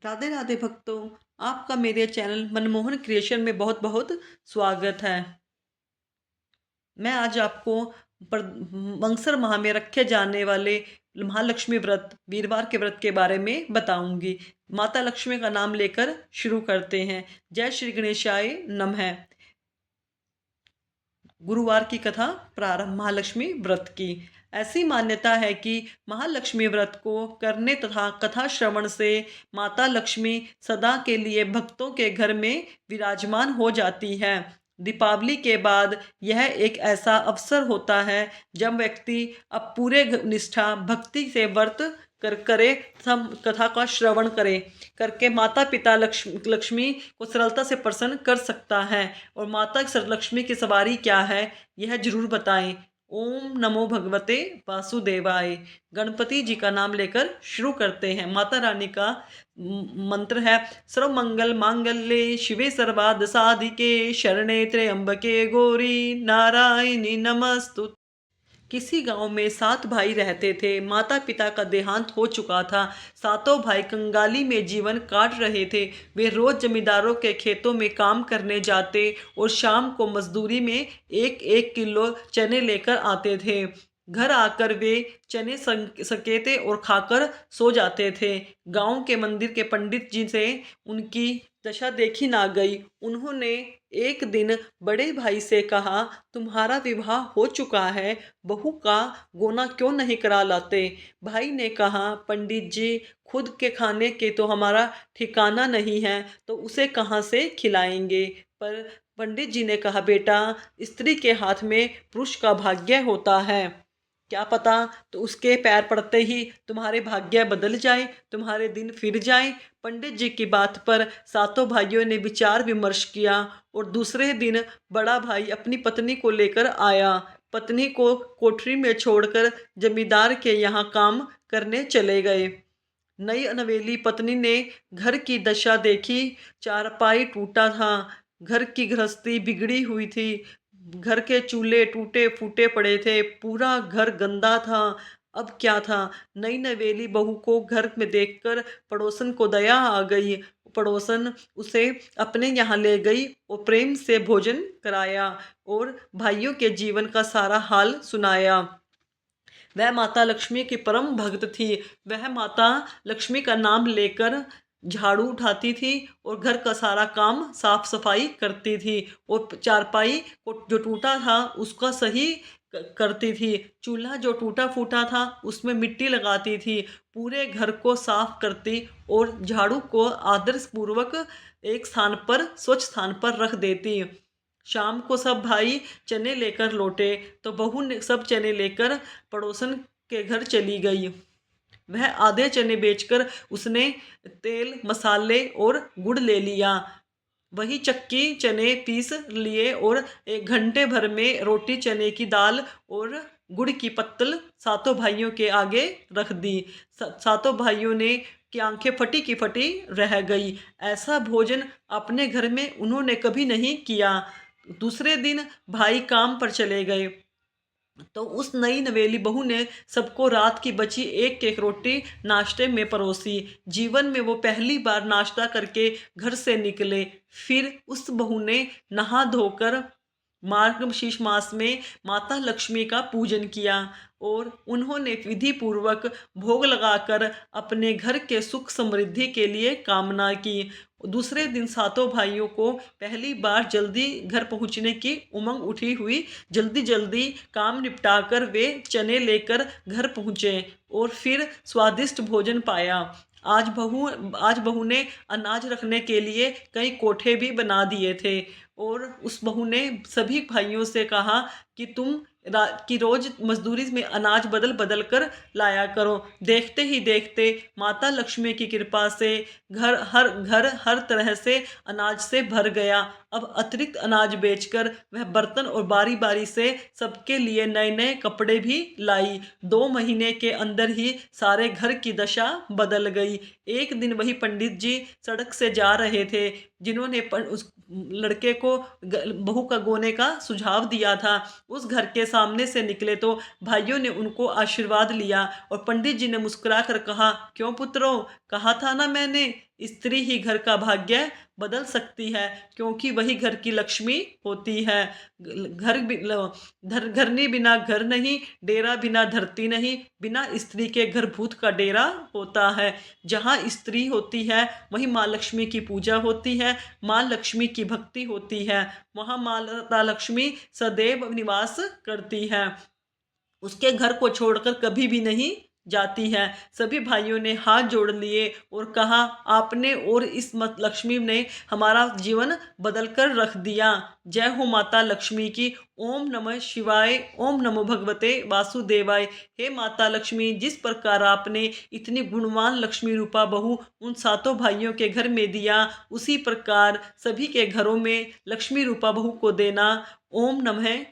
राधे राधे भक्तों, आपका मेरे चैनल मनमोहन क्रिएशन में बहुत बहुत स्वागत है। मैं आज आपको पर मंगसर माह में रखे जाने वाले महालक्ष्मी व्रत वीरवार के व्रत के बारे में बताऊंगी। माता लक्ष्मी का नाम लेकर शुरू करते हैं। जय श्री गणेशाय नमः। गुरुवार की कथा प्रारंभ महालक्ष्मी व्रत की। ऐसी मान्यता है कि महालक्ष्मी व्रत को करने तथा कथा श्रवण से माता लक्ष्मी सदा के लिए भक्तों के घर में विराजमान हो जाती है। दीपावली के बाद यह एक ऐसा अवसर होता है जब व्यक्ति अब पूरे निष्ठा भक्ति से व्रत करे, सब कथा का श्रवण करे करके माता पिता लक्ष्मी को सरलता से प्रसन्न कर सकता है। और माता लक्ष्मी की सवारी क्या है यह जरूर बताएं। ओम नमो भगवते वासुदेवाय। गणपति जी का नाम लेकर शुरू करते हैं। माता रानी का मंत्र है, सर्व मंगल मांगल्ये शिवे सर्वार्थ साधिके शरणे त्र्यंबके गौरी नारायणी नमस्तु। किसी गांव में 7 भाई रहते थे। माता पिता का देहांत हो चुका था। सातों भाई कंगाली में जीवन काट रहे थे। वे रोज जमींदारों के खेतों में काम करने जाते और शाम को मजदूरी में एक एक किलो चने लेकर आते थे। घर आकर वे चने सकेते और खाकर सो जाते थे। गांव के मंदिर के पंडित जी से उनकी दशा देखी ना गई। उन्होंने एक दिन बड़े भाई से कहा, तुम्हारा विवाह हो चुका है, बहू का गोना क्यों नहीं करा लाते। भाई ने कहा, पंडित जी खुद के खाने के तो हमारा ठिकाना नहीं है, तो उसे कहाँ से खिलाएंगे। पर पंडित जी ने कहा, बेटा स्त्री के हाथ में पुरुष का भाग्य होता है, क्या पता तो उसके पैर पड़ते ही तुम्हारे भाग्य बदल जाए, तुम्हारे दिन फिर जाए। पंडित जी की बात पर सातों भाइयों ने विचार विमर्श किया और दूसरे दिन बड़ा भाई अपनी पत्नी को लेकर आया। पत्नी को कोठरी में छोड़कर जमींदार के यहाँ काम करने चले गए। नई नवेली पत्नी ने घर की दशा देखी। चारपाई टूटा था, घर की गृहस्थी बिगड़ी हुई थी, घर के चूल्हे टूटे फूटे पड़े थे, पूरा घर गंदा था। अब क्या था। नई नवेली बहू को घर में देखकर पड़ोसन को दया आ गई। पड़ोसन उसे अपने यहाँ ले गई और प्रेम से भोजन कराया और भाइयों के जीवन का सारा हाल सुनाया। वह माता लक्ष्मी की परम भक्त थी। वह माता लक्ष्मी का नाम लेकर झाड़ू उठाती थी और घर का सारा काम साफ सफाई करती थी और चारपाई को जो टूटा था उसका सही करती थी। चूल्हा जो टूटा फूटा था उसमें मिट्टी लगाती थी, पूरे घर को साफ करती और झाड़ू को आदर्शपूर्वक एक स्थान पर स्वच्छ स्थान पर रख देती। शाम को सब भाई चने लेकर लौटे तो बहू ने सब चने लेकर पड़ोसन के घर चली गई। वह आधे चने बेचकर उसने तेल मसाले और गुड़ ले लिया। वही चक्की चने पीस लिए और 1 घंटे भर में रोटी चने की दाल और गुड़ की पत्तल सातों भाइयों के आगे रख दी। सातों भाइयों ने की आंखें फटी की फटी रह गई। ऐसा भोजन अपने घर में उन्होंने कभी नहीं किया। दूसरे दिन भाई काम पर चले गए तो उस नई नवेली बहू ने सबको रात की बची एक एक रोटी नाश्ते में परोसी। जीवन में वो पहली बार नाश्ता करके घर से निकले। फिर उस बहू ने नहा धोकर मार्गशीर्ष मास में माता लक्ष्मी का पूजन किया और उन्होंने विधि पूर्वक भोग लगाकर अपने घर के सुख समृद्धि के लिए कामना की। दूसरे दिन सातों भाइयों को पहली बार जल्दी घर पहुंचने की उमंग उठी हुई। जल्दी जल्दी काम निपटाकर वे चने लेकर घर पहुंचे और फिर स्वादिष्ट भोजन पाया। आज बहू ने अनाज रखने के लिए कई कोठे भी बना दिए थे और उस बहू ने सभी भाइयों से कहा कि कि रोज मजदूरी में अनाज बदल बदल कर लाया करो। देखते ही देखते माता लक्ष्मी की कृपा से घर हर तरह से अनाज से भर गया। अब अतिरिक्त अनाज बेचकर वह बर्तन और बारी बारी से सबके लिए नए नए कपड़े भी लाई। 2 महीने के अंदर ही सारे घर की दशा बदल गई। एक दिन वही पंडित जी सड़क से जा रहे थे जिन्होंने उस लड़के को बहू का गोने का सुझाव दिया था। उस घर के सामने से निकले तो भाइयों ने उनको आशीर्वाद लिया और पंडित जी ने मुस्कुरा कर कहा, क्यों पुत्रों, कहा था ना मैंने स्त्री ही घर का भाग्य बदल सकती है, क्योंकि वही घर की लक्ष्मी होती है। घरनी बिना घर नहीं, डेरा बिना धरती नहीं, बिना स्त्री के घर भूत का डेरा होता है। जहाँ स्त्री होती है वहीं माँ लक्ष्मी की पूजा होती है, माँ लक्ष्मी की भक्ति होती है, वहाँ माता लक्ष्मी सदैव निवास करती है, उसके घर को छोड़कर कभी भी नहीं जाती है। सभी भाइयों ने हाथ जोड़ लिए और कहा, आपने और इस मत लक्ष्मी ने हमारा जीवन बदल कर रख दिया। जय हो माता लक्ष्मी की। ओम नमः शिवाय। ओम नमो भगवते वासुदेवाय। हे माता लक्ष्मी, जिस प्रकार आपने इतनी गुणवान लक्ष्मी रूपा बहू उन सातों भाइयों के घर में दिया, उसी प्रकार सभी के घरों में लक्ष्मी रूपा बहू को देना। ओम नमः